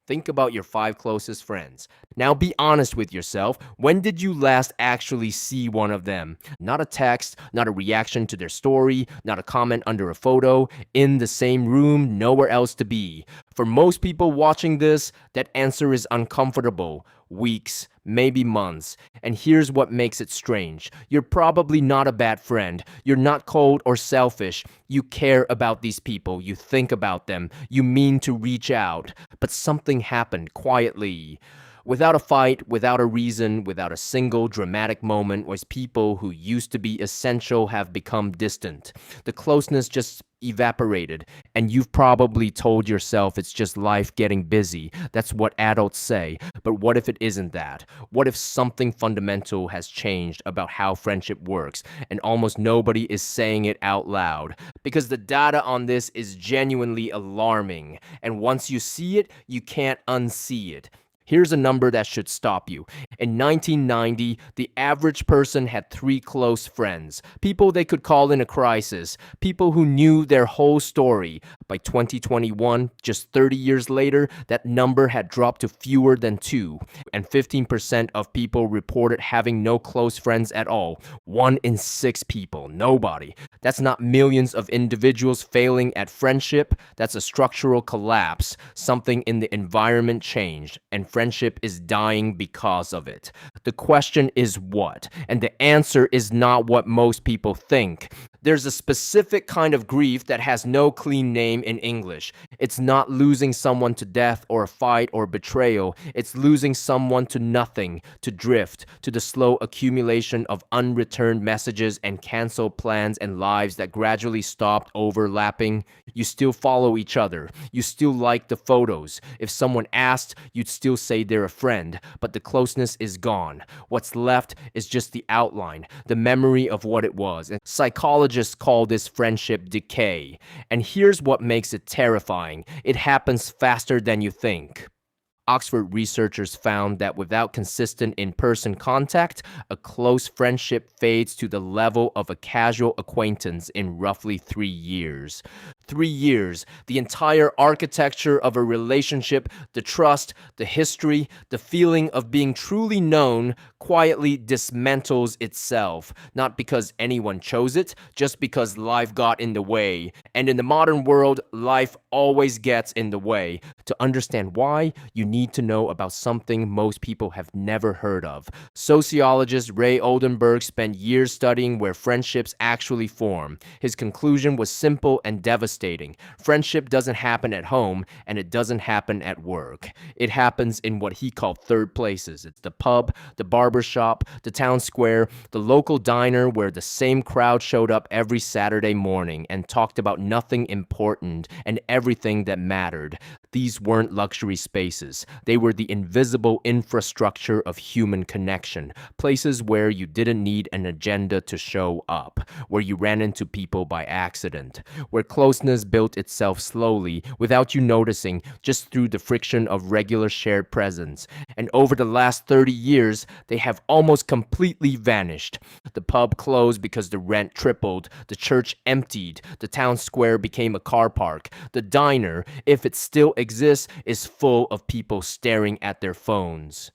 Think about your five closest friends. Now be honest with yourself. When did you last actually see one of them? Not a text, not a reaction to their story, not a comment under a photo, in the same room, nowhere else to be. For most people watching this, that answer is uncomfortable. Weeks, maybe months. And here's what makes it strange. You're probably not a bad friend. You're not cold or selfish. You care about these people. You think about them. You mean to reach out. But something happened quietly. Without a fight, without a reason, without a single dramatic moment, where people who used to be essential have become distant. The closeness just evaporated, and you've probably told yourself it's just life getting busy. That's what adults say. But what if it isn't that? What if something fundamental has changed about how friendship works, and almost nobody is saying it out loud? Because the data on this is genuinely alarming, and once you see it, you can't unsee it. Here's a number that should stop you. In 1990, the average person had three close friends, people they could call in a crisis, people who knew their whole story. By 2021, just 30 years later, that number had dropped to fewer than two, and 15% of people reported having no close friends at all. One in six people, nobody. That's not millions of individuals failing at friendship, that's a structural collapse. Something in the environment changed, and friendship is dying because of it. The question is what? And the answer is not what most people think. There's a specific kind of grief that has no clean name in English. It's not losing someone to death or a fight or betrayal. It's losing someone to nothing, to drift, to the slow accumulation of unreturned messages and canceled plans and lives that gradually stopped overlapping. You still follow each other. You still like the photos. If someone asked, you'd still say they're a friend, but the closeness is gone. What's left is just the outline, the memory of what it was. And psychologists call this friendship decay. And here's what makes it terrifying. It happens faster than you think. Oxford researchers found that without consistent in-person contact, a close friendship fades to the level of a casual acquaintance in roughly 3 years. 3 years, the entire architecture of a relationship, the trust, the history, the feeling of being truly known, quietly dismantles itself. Not because anyone chose it, just because life got in the way. And in the modern world, life always gets in the way. To understand why, you need to know about something most people have never heard of. Sociologist Ray Oldenburg spent years studying where friendships actually form. His conclusion was simple and devastating. Friendship doesn't happen at home, and it doesn't happen at work. It happens in what he called third places. It's the pub, the barber shop, the town square, the local diner where the same crowd showed up every Saturday morning and talked about nothing important and everything that mattered. These weren't luxury spaces. They were the invisible infrastructure of human connection. Places where you didn't need an agenda to show up. Where you ran into people by accident. Where closeness built itself slowly, without you noticing, just through the friction of regular shared presence. And over the last 30 years, they have almost completely vanished. The pub closed because the rent tripled. The church emptied. The town square became a car park. The diner, if it still exists, is full of people staring at their phones.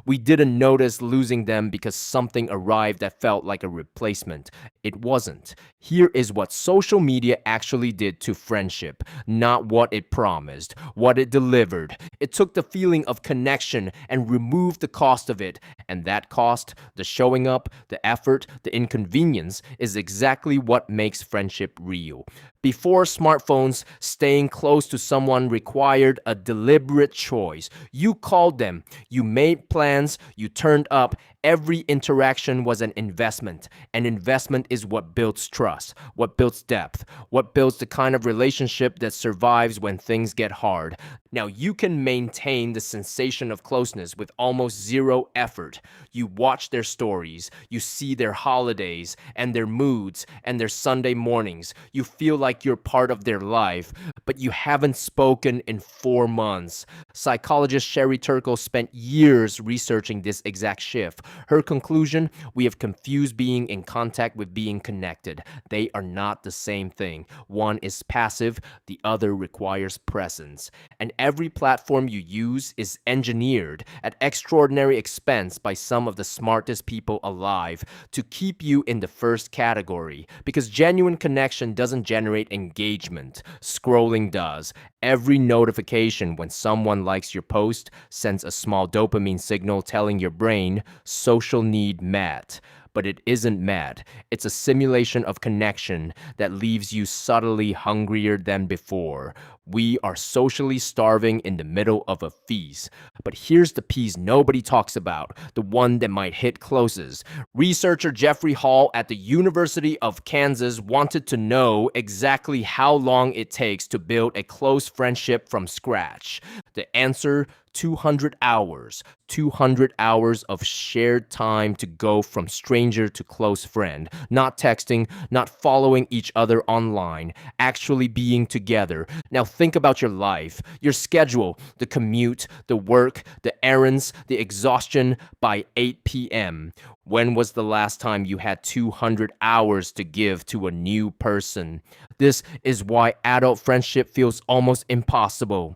We didn't notice losing them because something arrived that felt like a replacement. It wasn't. Here is what social media actually did to friendship, not what it promised, what it delivered. It took the feeling of connection and removed the cost of it. And that cost, the showing up, the effort, the inconvenience, is exactly what makes friendship real. Before smartphones, staying close to someone required a deliberate choice. You called them, you made plans, you turned up. Every interaction was an investment. An investment is what builds trust, what builds depth, what builds the kind of relationship that survives when things get hard. Now, you can maintain the sensation of closeness with almost zero effort. You watch their stories, you see their holidays and their moods and their Sunday mornings. You feel like you're part of their life, but you haven't spoken in 4 months. Psychologist Sherry Turkle spent years researching this exact shift. Her conclusion: we have confused being in contact with being connected. They are not the same thing. One is passive, the other requires presence. And every platform you use is engineered at extraordinary expense by some of the smartest people alive to keep you in the first category. Because genuine connection doesn't generate engagement, scrolling does. Every notification when someone likes your post sends a small dopamine signal telling your brain, social need met. But it isn't met. It's a simulation of connection that leaves you subtly hungrier than before. We are socially starving in the middle of a feast. But here's the piece nobody talks about, the one that might hit closest. Researcher Jeffrey Hall at the University of Kansas wanted to know exactly how long it takes to build a close friendship from scratch. The answer, 200 hours. 200 hours of shared time to go from stranger to close friend. Not texting, not following each other online, actually being together. Now think about your life, your schedule, the commute, the work, the errands, the exhaustion by 8 p.m. When was the last time you had 200 hours to give to a new person? This is why adult friendship feels almost impossible.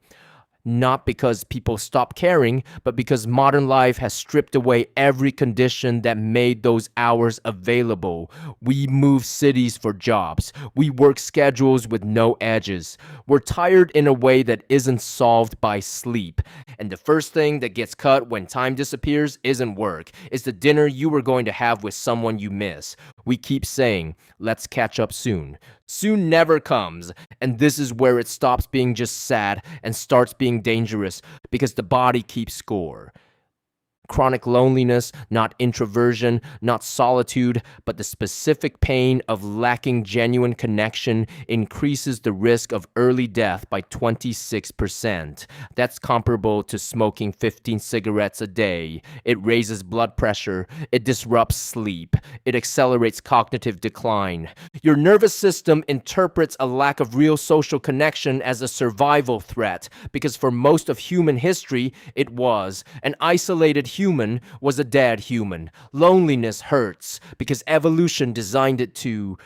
Not because people stop caring, but because modern life has stripped away every condition that made those hours available. We move cities for jobs. We work schedules with no edges. We're tired in a way that isn't solved by sleep. And the first thing that gets cut when time disappears isn't work. It's the dinner you were going to have with someone you miss. We keep saying, let's catch up soon. Soon never comes, and this is where it stops being just sad and starts being dangerous because the body keeps score. Chronic loneliness, not introversion, not solitude, but the specific pain of lacking genuine connection increases the risk of early death by 26%. That's comparable to smoking 15 cigarettes a day. It raises blood pressure, it disrupts sleep, it accelerates cognitive decline. Your nervous system interprets a lack of real social connection as a survival threat because for most of human history, it was. An isolated human was a dead human. Loneliness hurts because evolution designed it to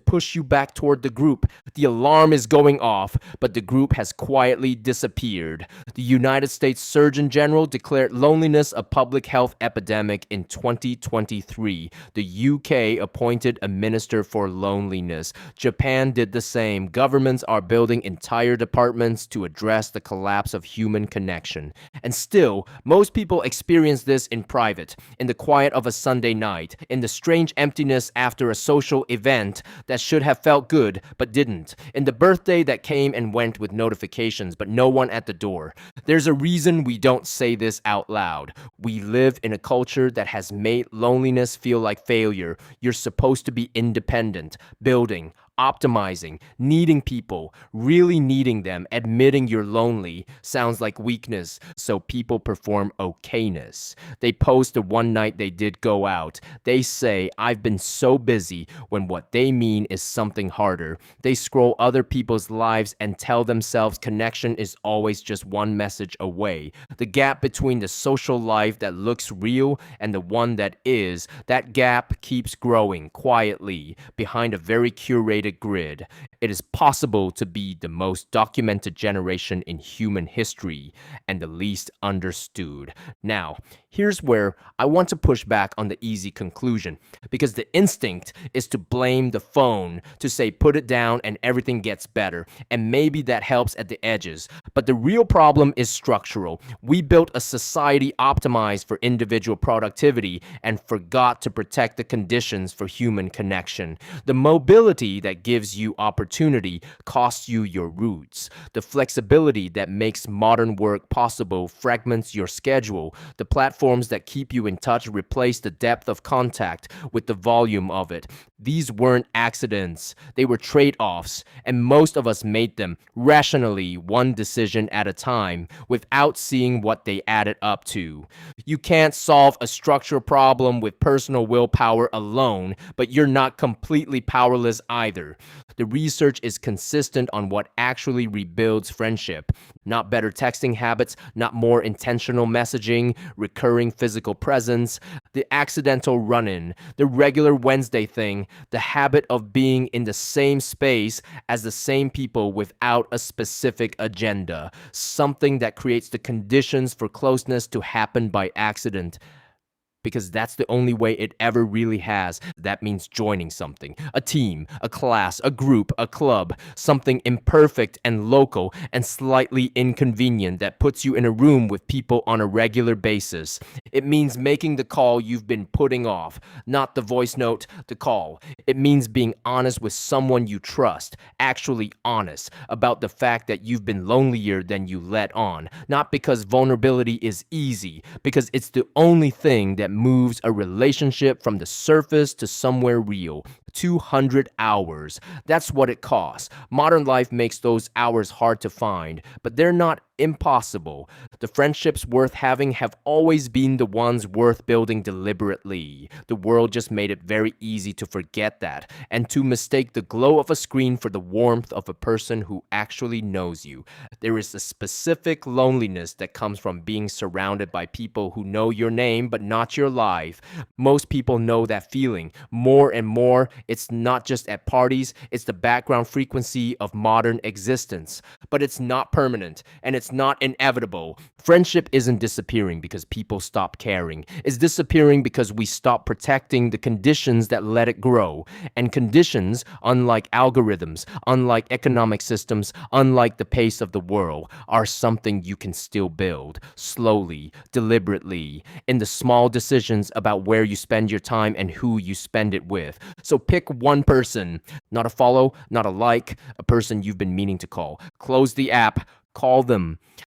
push you back toward the group. The alarm is going off, but the group has quietly disappeared. The United States Surgeon General declared loneliness a public health epidemic in 2023. The UK appointed a minister for loneliness. Japan did the same. Governments are building entire departments to address the collapse of human connection. And still, most people experience this in private, in the quiet of a Sunday night, in the strange emptiness after a social event that should have felt good but didn't, in the birthday that came and went with notifications but no one at the door. There's a reason we don't say this out loud. We live in a culture that has made loneliness feel like failure. You're supposed to be independent, building, optimizing, needing people, really needing them, admitting you're lonely sounds like weakness, so people perform okayness. They post the one night they did go out. They say, I've been so busy, when what they mean is something harder. They scroll other people's lives and tell themselves connection is always just one message away. The gap between the social life that looks real and the one that is, that gap keeps growing quietly behind a very curated grid. It is possible to be the most documented generation in human history and the least understood. Now, here's where I want to push back on the easy conclusion, because the instinct is to blame the phone, to say put it down and everything gets better, and maybe that helps at the edges. But the real problem is structural. We built a society optimized for individual productivity and forgot to protect the conditions for human connection. The mobility that gives you opportunity costs you your roots. The flexibility that makes modern work possible fragments your schedule. The platforms that keep you in touch replace the depth of contact with the volume of it. These weren't accidents. They were trade-offs, and most of us made them rationally, one decision at a time, without seeing what they added up to. You can't solve a structural problem with personal willpower alone, but you're not completely powerless either. other. The research is consistent on what actually rebuilds friendship. Not better texting habits, not more intentional messaging, recurring physical presence, the accidental run in, the regular Wednesday thing, the habit of being in the same space as the same people without a specific agenda, something that creates the conditions for closeness to happen by accident, because that's the only way it ever really has. That means joining something, a team, a class, a group, a club, something imperfect and local and slightly inconvenient that puts you in a room with people on a regular basis. It means making the call you've been putting off, not the voice note, the call. It means being honest with someone you trust, actually honest about the fact that you've been lonelier than you let on, not because vulnerability is easy, because it's the only thing that moves a relationship from the surface to somewhere real. 200 hours. That's what it costs. Modern life makes those hours hard to find, but they're not impossible. The friendships worth having have always been the ones worth building deliberately. The world just made it very easy to forget that and to mistake the glow of a screen for the warmth of a person who actually knows you. There is a specific loneliness that comes from being surrounded by people who know your name but not your life. Most people know that feeling. More and more, it's not just at parties, it's the background frequency of modern existence. But it's not permanent, and it's not inevitable. Friendship isn't disappearing because people stop caring. It's disappearing because we stop protecting the conditions that let it grow. And conditions, unlike algorithms, unlike economic systems, unlike the pace of the world, are something you can still build, slowly, deliberately, in the small decisions about where you spend your time and who you spend it with. So pick one person, not a follow, not a like, a person you've been meaning to call. Close the app, call them.